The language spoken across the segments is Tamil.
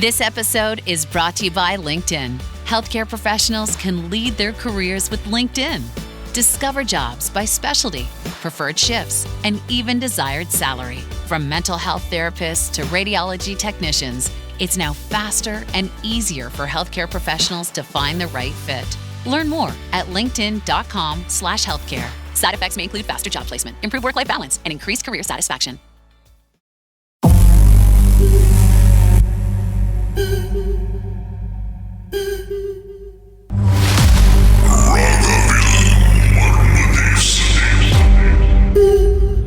This episode is brought to you by LinkedIn. Healthcare professionals can lead their careers with LinkedIn. Discover jobs by specialty, preferred shifts, and even desired salary. From mental health therapists to radiology technicians, it's now faster and easier for healthcare professionals to find the right fit. Learn more at linkedin.com/healthcare. Side effects may include faster job placement, improved work-life balance, and increased career satisfaction.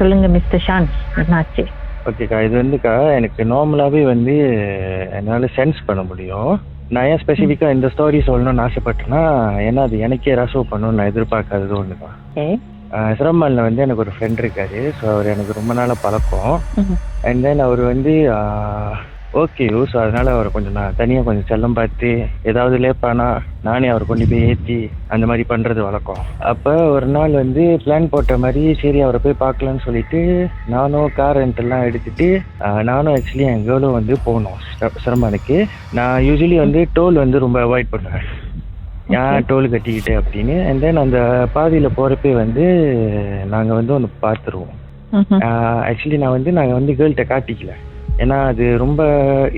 சொல்லுங்க மிஸ்டர் ஷான், என்னாச்சு? ஓகேக்கா, இது வந்துக்கா எனக்கு நார்மலாகவே வந்து என்னால் சென்ஸ் பண்ண முடியும். நான் ஏன் ஸ்பெசிஃபிக்காக இந்த ஸ்டோரி சொல்லணும்னு ஆசைப்பட்டேன்னா, ஏன்னா அது எனக்கே ரசோவ் பண்ணணும்னு நான் எதிர்பார்க்காதது ஒன்று தான். சிரமல்ல வந்து எனக்கு ஒரு ஃப்ரெண்ட் இருக்காரு. ஸோ அவர் எனக்கு ரொம்ப நாளாக பழக்கம். அண்ட் தென் அவர் வந்து ஓகே ஸோ அதனால அவரை கொஞ்சம் நான் தனியாக கொஞ்சம் செல்லம் பார்த்து ஏதாவது லேப்பானா நானே அவரை கொண்டு போய் ஏற்றி அந்த மாதிரி பண்ணுறது வழக்கம். அப்போ ஒரு நாள் வந்து பிளான் போட்ட மாதிரி சரி அவரை போய் பார்க்கலான்னு சொல்லிட்டு நானும் கார் ரெண்டெல்லாம் எடுத்துகிட்டு நானும் ஆக்சுவலி என் கேர்ளும் வந்து போனோம் சிரமனுக்கு. நான் யூஸ்வலி வந்து டோல் வந்து ரொம்ப அவாய்ட் பண்ணுவேன், ஏன் டோல் கட்டிக்கிட்டு அப்படின்னு. அண்ட் தென் அந்த பாதியில் போகிறப்பே வந்து நாங்கள் வந்து ஒன்று பார்த்துருவோம். ஆக்சுவலி நாங்கள் வந்து கேர்ள்கிட்ட காட்டிக்கல, ஏன்னா அது ரொம்ப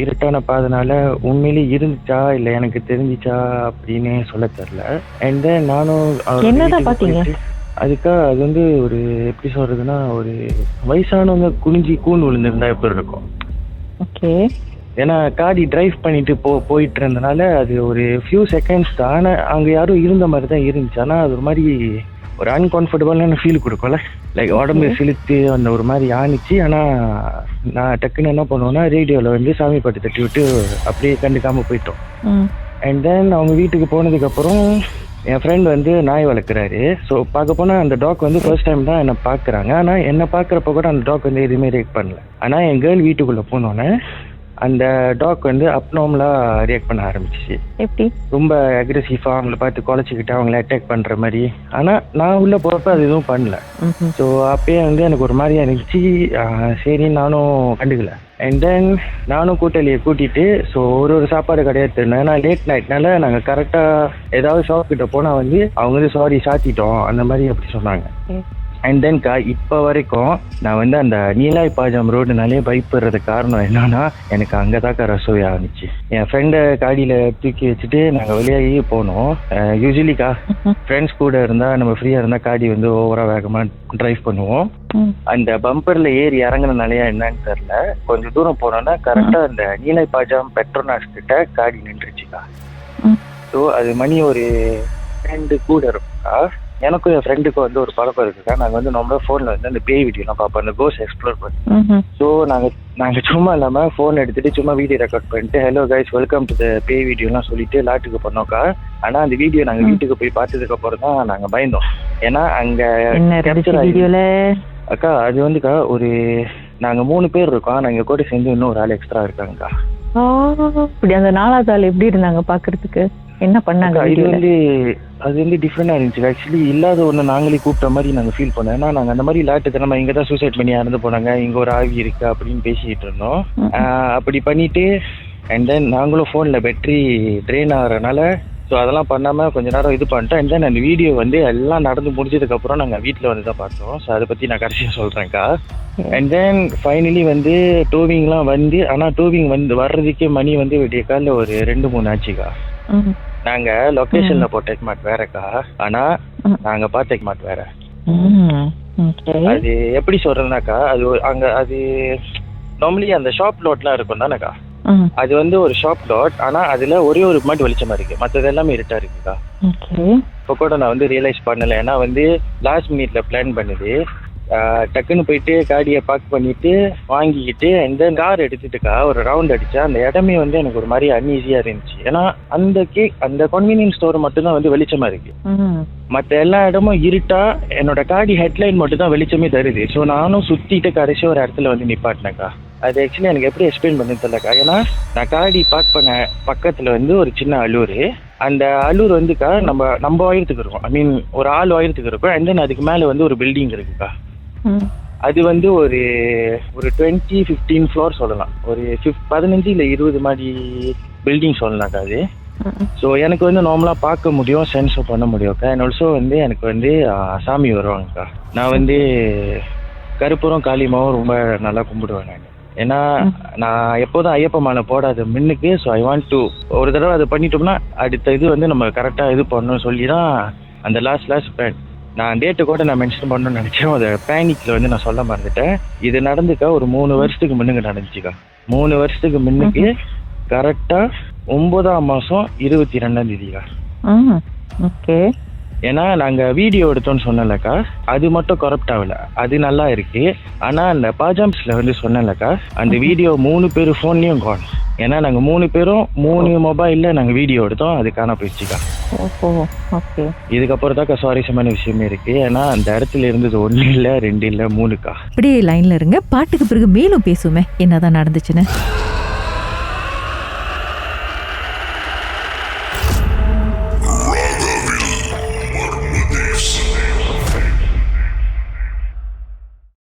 இருட்டான பாதனால உண்மையிலே இருந்துச்சா இல்லை எனக்கு தெரிஞ்சிச்சா அப்படின்னு சொல்ல தெரியல. அண்ட் தென் நானும் அதுக்காக அது வந்து ஒரு எப்படி சொல்றதுன்னா, ஒரு வயசானவங்க குனிஞ்சி கூண் விழுந்திருந்தா எப்படி இருக்கும். ஓகே, ஏன்னா காடி டிரைவ் பண்ணிட்டு போயிட்டு இருந்தனால அது ஒரு ஃபியூ செகண்ட்ஸ் தான். ஆனால் அங்கே யாரும் இருந்த மாதிரி தான் இருந்துச்சு. ஆனால் அது ஒரு மாதிரி ஒரு அன்கம்ஃபர்டபுளான ஃபீல் கொடுக்கும்ல, லைக் உடம்பு சிலுத்து அந்த ஒரு மாதிரி ஆணிச்சு. ஆனால் நான் டக்குன்னு என்ன பண்ணுவேன்னா ரேடியோவில் வந்து சாமி பாட்டு தட்டி விட்டு அப்படியே கண்டுக்காமல் போயிட்டோம். அண்ட் தென் அவங்க வீட்டுக்கு போனதுக்கப்புறம் என் ஃப்ரெண்ட் வந்து நாய் வளர்க்குறாரு. ஸோ பார்க்க போனால் அந்த டாக் வந்து ஃபர்ஸ்ட் டைம் தான் என்னை பார்க்குறாங்க. ஆனால் என்னை பார்க்குறப்ப கூட அந்த டாக் வந்து எதுவுமே ரியாக்ட் பண்ணல. ஆனால் என் கேர்ள் வீட்டுக்குள்ளே போனோன்னே அந்த டாக் வந்து அப்நார்மலாக ரியாக்ட் பண்ண ஆரம்பிச்சிச்சு. எப்படி ரொம்ப அக்ரெசிவாக அவங்கள பார்த்து குலைச்சிக்கிட்டு அவங்கள அட்டாக் பண்ணுற மாதிரி. ஆனால் நான் உள்ளே போகிறப்ப அது எதுவும் பண்ணல. ஸோ அப்பயே வந்து எனக்கு ஒரு மாதிரியா இருந்துச்சு. சரி நானும் கண்டுக்கல. அண்ட் தென் நானும் கூட்டாளியை கூட்டிகிட்டு ஸோ ஒரு சாப்பாடு கிடையாது திருந்தேன். ஏன்னா லேட் நைட்னால நாங்கள் கரெக்டாக ஏதாவது ஷாப் கிட்ட போனால் வந்து அவங்க வந்து சாரி சாத்திட்டோம் அந்த மாதிரி அப்படி சொன்னாங்க. அண்ட் தென்க்கா இப்போ வரைக்கும் நான் வந்து அந்த நீலாய் பாஜாம் ரோடுனாலே பயப்படுறதுக்கு காரணம் என்னன்னா, எனக்கு அங்கே தாக்கா ரசோயா ஆனிச்சு. என் ஃப்ரெண்டை காடியில் தூக்கி வச்சுட்டு நாங்கள் வெளியாகி போனோம். யூஸ்வலிக்கா ஃப்ரெண்ட்ஸ் கூட இருந்தால் நம்ம ஃப்ரீயாக இருந்தால் காடி வந்து ஓவராக வேகமாக ட்ரைவ் பண்ணுவோம். அந்த பம்பரில் ஏறி இறங்குறதுனாலயா என்னன்னு தெரில, கொஞ்சம் தூரம் போனோன்னா கரெக்டாக அந்த நீலாய் பாஜாம் பெட்ரோனாஸ் கிட்ட காடி நின்றுச்சுக்கா. ஸோ அது மணி ஒரு 2 கூட இருக்கும்க்கா. எனக்கும் என் ஃப்ரெண்டுக்கும் வந்து ஒரு பழக்கம் இருக்குக்கா. நாங்கள் வந்து நம்மளோட ஃபோனில் வந்து அந்த பேய் வீடியோலாம் பார்ப்போம், அந்த கோஸ் எக்ஸ்ப்ளோர் பண்ணி. ஸோ நாங்கள் சும்மா இல்லாமல் ஃபோன் எடுத்துகிட்டு சும்மா வீடியோ ரெக்கார்ட் பண்ணிட்டு hello guys welcome to the பேய் வீடியோலாம் சொல்லிட்டு லாட்டுக்கு பண்ணோம்க்கா. ஆனால் அந்த வீடியோ நாங்கள் வீட்டுக்கு போய் பார்த்ததுக்கப்புறம் தான் நாங்கள் பயந்தோம். ஏன்னா அங்கே அக்கா அது வந்துக்கா ஒரு நாங்கள் 3 பேர் இருக்கோம். நாங்கள் கூட சேர்ந்து இன்னும் ஒரு ஆள் எக்ஸ்ட்ரா இருக்காங்கக்கா. அப்படி அந்த 4வது ஆள் எப்படி இருந்தாங்க பார்க்கறதுக்கு? என்ன பண்ணாங்க? அது வந்து டிஃப்ரெண்டாக இருந்துச்சு. ஆக்சுவலி இல்லாத ஒன்று நாங்களே கூப்பிட்ட மாதிரி நாங்கள் ஃபீல் பண்ணோம். ஏன்னா நாங்கள் அந்த மாதிரி லாட்டு நம்ம இங்கே தான் சூசைட் பண்ணி இறந்து போனாங்க, இங்கே ஒரு ஆவி இருக்கு அப்படின்னு பேசிக்கிட்டு இருந்தோம். அப்படி பண்ணிட்டு அண்ட் தென் நாங்களும் ஃபோனில் பேட்டரி ட்ரெயின் ஆகிறனால ஸோ அதெல்லாம் பண்ணாமல் கொஞ்சம் நேரம் இது பண்ணிட்டோம். அண்ட் தென் அந்த வீடியோ வந்து எல்லாம் நடந்து முடிஞ்சதுக்கப்புறம் நாங்கள் வீட்டில் வந்து தான் பார்த்தோம். ஸோ அதை பற்றி நான் கடைசியாக சொல்கிறேன்க்கா. அண்ட் தென் ஃபைனலி வந்து டூவிங்லாம் வந்து, ஆனால் டூவிங் வந்து வர்றதுக்கே மணி வந்து விடிய காலில் ஒரு 2-3 ஆச்சுக்கா. நாங்க லொகேஷன்ல போட்ட எக்மாட் வேறக்கா, ஆனா நாங்க பார்த்த எக்மாட் வேற. அது எப்படி சொல்றதுனாக்கா, அது அங்க அது நார்மலி அந்த ஷாப் லாட்லாம் இருக்கும் தானேக்கா. அது வந்து ஒரு ஷாப் லாட், ஆனா அதுல ஒரே ஒரு மட்டும் வெளிச்சமா இருக்கு, மற்றது எல்லாமே இருட்டா இருக்குக்கா. இப்போ கூட நான் வந்து ரியலைஸ் பண்ணல, ஏன்னா வந்து லாஸ்ட் மினிட்ல பிளான் பண்ணுது. டக்குன்னு போயிட்டு காடியை பார்க் பண்ணிட்டு வாங்கிக்கிட்டு இந்த கார் எடுத்துட்டுக்கா ஒரு ரவுண்ட் அடிச்சா அந்த இடமே வந்து எனக்கு ஒரு மாதிரி அன்ஈஸியா இருந்துச்சு. ஏன்னா அந்த கன்வீனியன்ஸ் ஸ்டோர் மட்டும் தான் வந்து வெளிச்சமா இருக்கு, மற்ற எல்லா இடமும் இருட்டா. என்னோட காடி ஹெட்லைன் மட்டும் தான் வெளிச்சமே தருது. ஸோ நானும் சுத்திட்டு கடைசி ஒரு இடத்துல வந்து நிப்பாட்டினேக்கா. அது ஆக்சுவலி எனக்கு எப்படி எக்ஸ்பிளைன் பண்ணு தெரியலக்கா. ஏன்னா நான் காடி பார்க் பண்ண பக்கத்துல வந்து ஒரு சின்ன அலூர், அந்த அலூர் வந்துக்கா நம்ம உயரத்துக்கு இருக்கும், ஐ மீன் ஒரு ஆள் உயரத்துக்கு இருக்கும். அண்ட் தென் அதுக்கு மேல வந்து ஒரு பில்டிங் இருக்குக்கா. அது வந்து ஒரு 15 ஃப்ளோர் சொல்லலாம். ஒரு 15 இல்லை 20 மாடி பில்டிங் சொல்லலாம்க்கா அது. ஸோ எனக்கு வந்து நார்மலாக பார்க்க முடியும், சென்ஸும் பண்ண முடியும்க்கா. அண்ட் ஆல்சோ வந்து எனக்கு வந்து சாமி வருவாங்கக்கா. நான் வந்து கருப்பூரம் காளிமாவும் ரொம்ப நல்லா கும்பிடுவேன் நான். ஏன்னா நான் எப்போதும் ஐயப்ப மாலை போடாத மின்னுக்கு. ஸோ ஐ வாண்ட் டு ஒரு தடவை அதை பண்ணிட்டோம்னா அடுத்த இது வந்து நம்ம கரெக்டாக இது பண்ணணும்னு சொல்லி தான் அந்த லாஸ்ட் நான் டேட்டு கூட நான் மென்ஷன் பண்ணணும்னு நினச்சேன். அதை பேனிக்கில் வந்து நான் சொல்ல மறந்துட்டேன். இது நடந்துக்கா ஒரு 3 வருஷத்துக்கு முன்னுக்கு நடந்துச்சுக்கா. 3 வருஷத்துக்கு முன்னுக்கு கரெக்டாக 9ஆம் மாதம் 22ஆம் தேதிக்கா. ஓகே. ஏன்னா நாங்கள் வீடியோ எடுத்தோம்னு சொன்னலக்கா, அது மட்டும் கரப்ட் ஆகல, அது நல்லா இருக்கு. ஆனால் அந்த பாஜாம்ஸில் வந்து சொன்னலக்கா, அந்த வீடியோ 3 பேர் ஃபோன்லேயும் காணும். ஏன்னா நாங்கள் 3 பேரும் 3 மொபைலில் நாங்கள் வீடியோ எடுத்தோம், அது காண போயிடுச்சுக்கா. ஓகே. இதுக்கப்புறம் தாக்கா சுவாரஸ்யமான விஷயமே இருக்கு. ஏன்னா அந்த இடத்துல இருந்தது 1 இல்லை 2 இல்லை 3க்கா. அப்படியே லைன்ல இருங்க, பாட்டுக்கு பிறகு மேலும் பேசுவோமே என்னதான் நடந்துச்சுன்னு.